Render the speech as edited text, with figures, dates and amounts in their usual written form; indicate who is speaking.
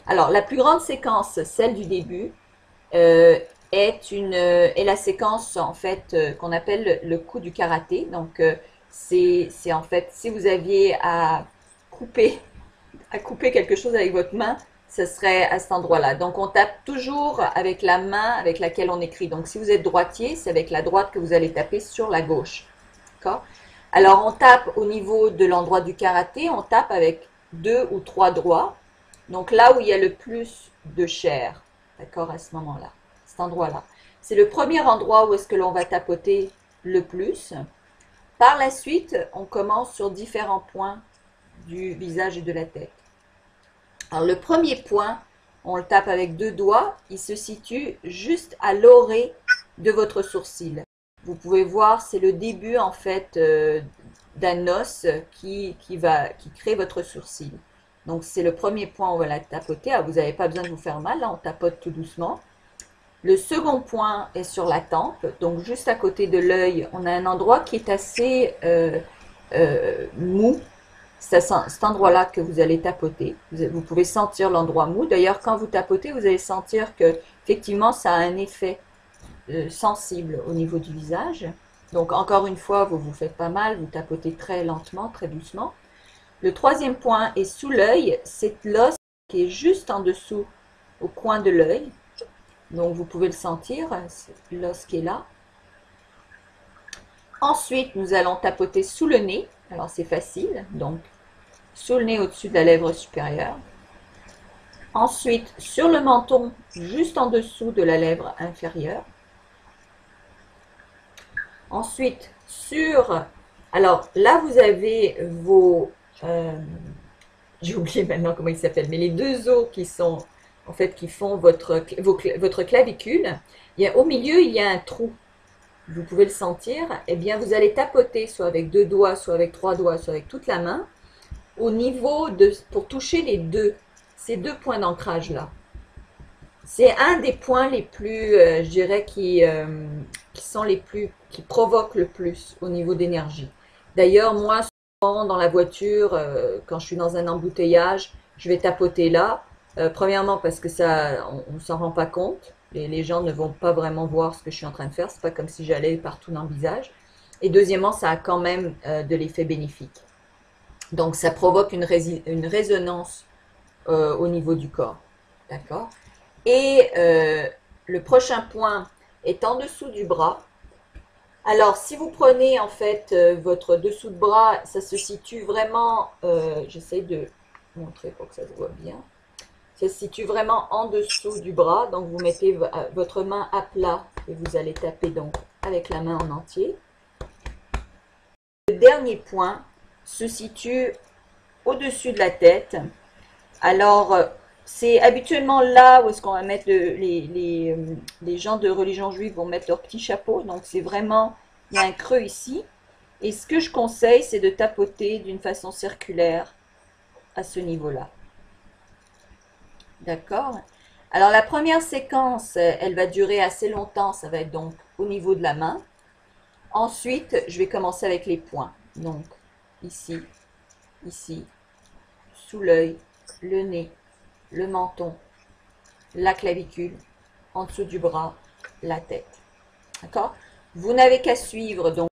Speaker 1: Alors, la plus grande séquence, celle du début, est la séquence en fait qu'on appelle le coup du karaté. Donc, c'est en fait si vous aviez à couper quelque chose avec votre main, ce serait à cet endroit-là. Donc, on tape toujours avec la main avec laquelle on écrit. Donc, si vous êtes droitier, c'est avec la droite que vous allez taper sur la gauche. D'accord? Alors, on tape au niveau de l'endroit du karaté, on tape avec 2 ou 3 doigts. Donc, là où il y a le plus de chair, d'accord, à ce moment-là, cet endroit-là. C'est le premier endroit où est-ce que l'on va tapoter le plus. Par la suite, on commence sur différents points du visage et de la tête. Alors, le premier point, on le tape avec 2 doigts, il se situe juste à l'orée de votre sourcil. Vous pouvez voir, c'est le début en fait d'un os qui crée votre sourcil. Donc c'est le premier point où on va la tapoter. Alors, vous n'avez pas besoin de vous faire mal, là on tapote tout doucement. Le second point est sur la tempe, donc juste à côté de l'œil, on a un endroit qui est assez mou. C'est cet endroit-là que vous allez tapoter. Vous pouvez sentir l'endroit mou. D'ailleurs, quand vous tapotez, vous allez sentir que effectivement, ça a un effet sensible au niveau du visage. Donc, encore une fois, vous ne vous faites pas mal, vous tapotez très lentement, très doucement. Le troisième point est sous l'œil, c'est l'os qui est juste en dessous, au coin de l'œil. Donc, vous pouvez le sentir, c'est l'os qui est là. Ensuite, nous allons tapoter sous le nez. Alors, c'est facile. Donc, sous le nez au-dessus de la lèvre supérieure. Ensuite, sur le menton, juste en dessous de la lèvre inférieure. Ensuite, alors là, vous avez vos... j'ai oublié maintenant comment ils s'appellent, mais les 2 os qui sont, en fait, qui font votre clavicule. Au milieu, il y a un trou. Vous pouvez le sentir. Eh bien, vous allez tapoter, soit avec 2 doigts, soit avec 3 doigts, soit avec toute la main, au niveau pour toucher ces 2 points d'ancrage là. C'est un des points les plus, je dirais, qui provoquent le plus au niveau d'énergie. D'ailleurs, moi, souvent dans la voiture, quand je suis dans un embouteillage, je vais tapoter là. Premièrement parce que ça, on s'en rend pas compte. Les gens ne vont pas vraiment voir ce que je suis en train de faire. C'est pas comme si j'allais partout dans le visage. Et deuxièmement, ça a quand même de l'effet bénéfique. Donc, ça provoque une résonance au niveau du corps. D'accord? Et le prochain point est en dessous du bras. Alors, si vous prenez en fait votre dessous de bras, ça se situe vraiment, j'essaie de montrer pour que ça se voit bien. Ça se situe vraiment en dessous du bras. Donc, vous mettez votre main à plat et vous allez taper donc avec la main en entier. Le dernier point se situe au-dessus de la tête. Alors, c'est habituellement là où est-ce qu'on va mettre les gens de religion juive vont mettre leur petit chapeau. Donc, c'est vraiment, il y a un creux ici. Et ce que je conseille, c'est de tapoter d'une façon circulaire à ce niveau-là. D'accord? Alors, la première séquence, elle va durer assez longtemps. Ça va être donc au niveau de la main. Ensuite, je vais commencer avec les points. Donc, ici, ici, sous l'œil, le nez, le menton, la clavicule, en dessous du bras, la tête. D'accord? Vous n'avez qu'à suivre donc